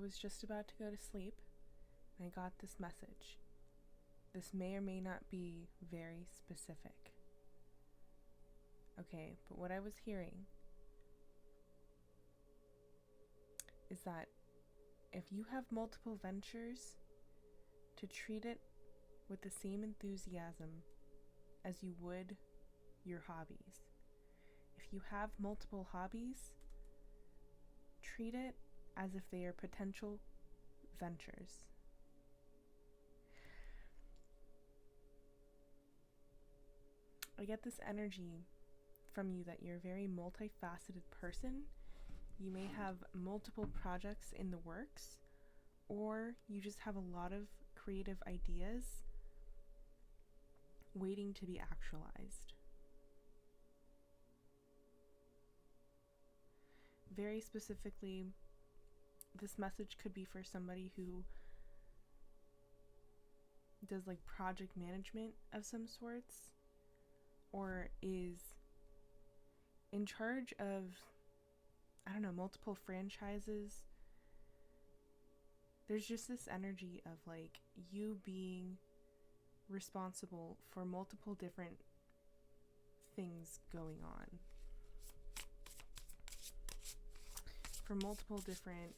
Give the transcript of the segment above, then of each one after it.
was just about to go to sleep and I got this message. This may or may not be very specific. Okay, but what I was hearing is that if you have multiple ventures, to treat it with the same enthusiasm as you would your hobbies. If you have multiple hobbies, treat it as if they are potential ventures. I get this energy from you that you're a very multifaceted person. You may have multiple projects in the works, or you just have a lot of creative ideas waiting to be actualized. Very specifically, this message could be for somebody who does like project management of some sorts, or is in charge of, I don't know, multiple franchises. There's just this energy of like you being responsible for multiple different things going on, for multiple different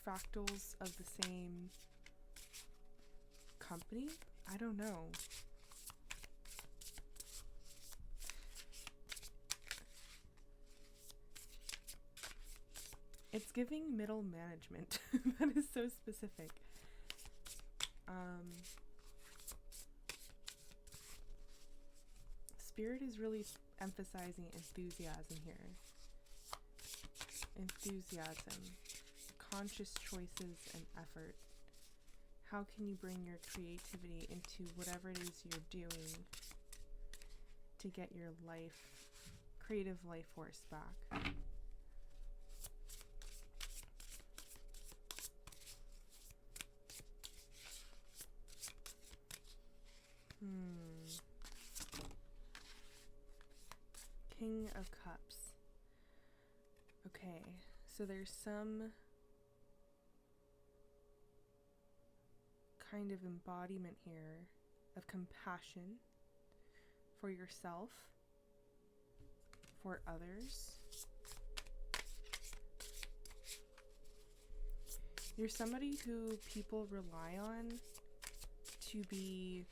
fractals of the same company. I don't know. It's giving middle management. That is so specific. Spirit is really emphasizing enthusiasm here. Enthusiasm, conscious choices and effort. How can you bring your creativity into whatever it is you're doing to get your creative life force back? King of Cups. Okay, so there's some kind of embodiment here of compassion for yourself, for others. You're somebody who people rely on to be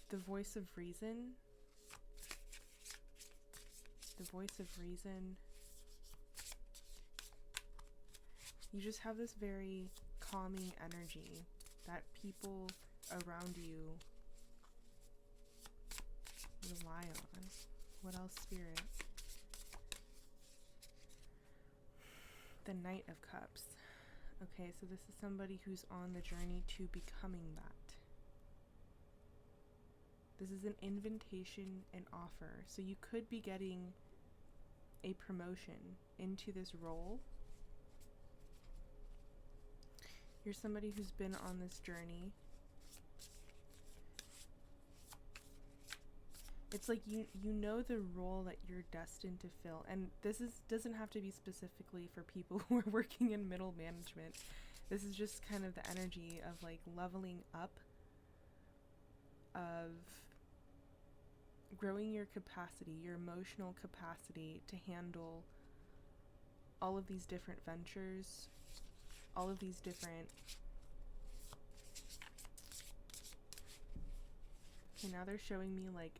the voice of reason. The voice of reason. You just have this very calming energy that people around you rely on. What else, Spirit? The Knight of Cups. Okay, so this is somebody who's on the journey to becoming that. This is an invitation and offer. So you could be getting a promotion into this role. You're somebody who's been on this journey. It's like you know the role that you're destined to fill. And this doesn't have to be specifically for people who are working in middle management. This is just kind of the energy of like leveling up, of growing your capacity, your emotional capacity to handle all of these different ventures, all of these different... Okay, now they're showing me like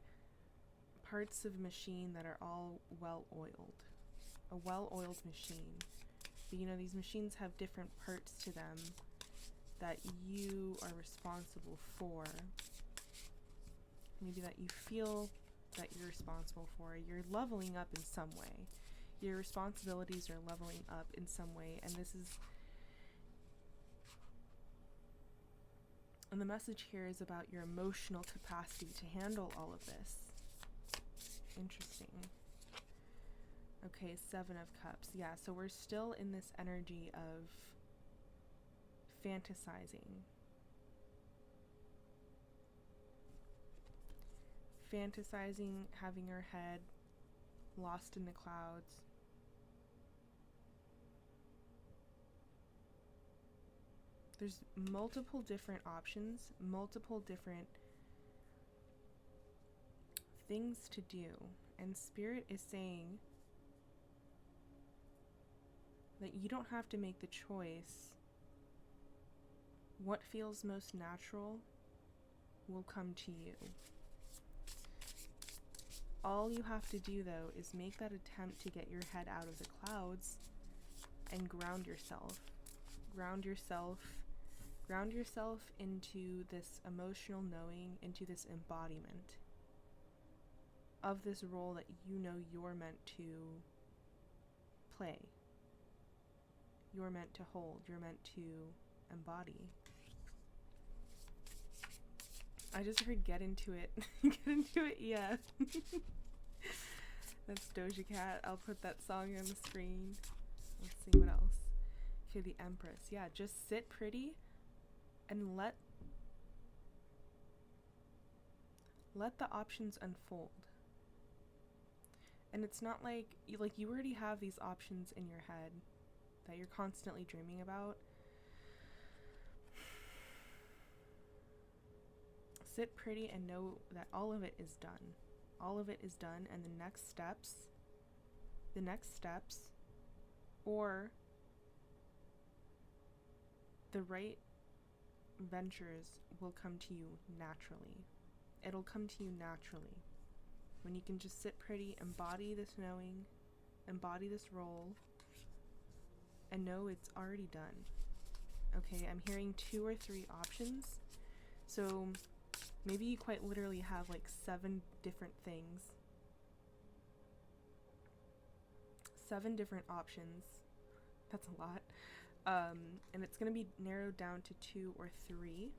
parts of machine that are all well-oiled. A well-oiled machine. But you know, these machines have different parts to them that you are responsible for. Maybe that you feel that you're responsible for. You're leveling up in some way. Your responsibilities are leveling up in some way, and this is... And the message here is about your emotional capacity to handle all of this. Interesting. Okay, Seven of Cups. Yeah, so we're still in this energy of fantasizing. Fantasizing, having your head lost in the clouds. There's multiple different options, multiple different things to do. And Spirit is saying that you don't have to make the choice. What feels most natural will come to you. All you have to do, though, is make that attempt to get your head out of the clouds and ground yourself. Ground yourself into this emotional knowing, into this embodiment of this role that you know you're meant to play. You're meant to hold. You're meant to embody. I just heard get into it. Get into it, yeah. That's Doja Cat. I'll put that song on the screen. Let's see what else. Okay, the Empress. Yeah, just sit pretty and let the options unfold. And it's not like you already have these options in your head that you're constantly dreaming about. Sit pretty and know that all of it is done. All of it is done, and the next steps, or the right ventures will come to you naturally. It'll come to you naturally. When you can just sit pretty, embody this knowing, embody this role, and know it's already done. Okay, I'm hearing 2 or 3 options. So maybe you quite literally have like 7 different things. 7 different options. That's a lot. And it's going to be narrowed down to 2 or 3.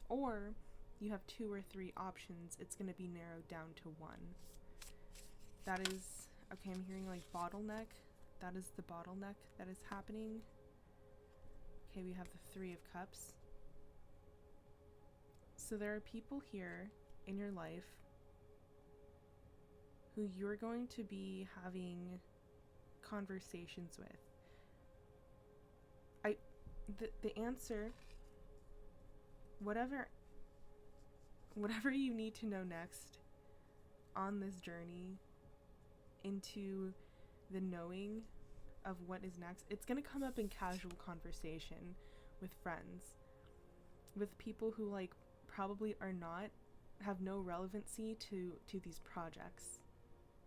Or you have 2 or 3 options. It's going to be narrowed down to 1. That is, okay, I'm hearing like bottleneck. That is the bottleneck that is happening. Okay, we have the 3 of Cups. So there are people here in your life who you're going to be having conversations with. The answer, whatever you need to know next on this journey into the knowing of what is next, it's going to come up in casual conversation with friends, with people who like probably have no relevancy to these projects,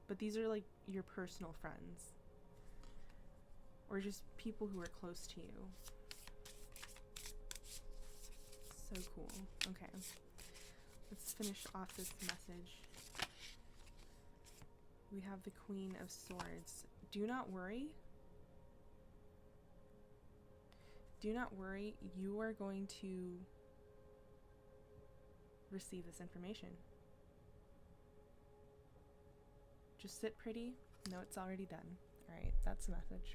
but these are like your personal friends or just people who are close to you. So cool. Okay, let's finish off this message. We have the Queen of Swords. Do not worry. Do not worry. You are going to receive this information. Just sit pretty. Know it's already done. Alright, that's the message.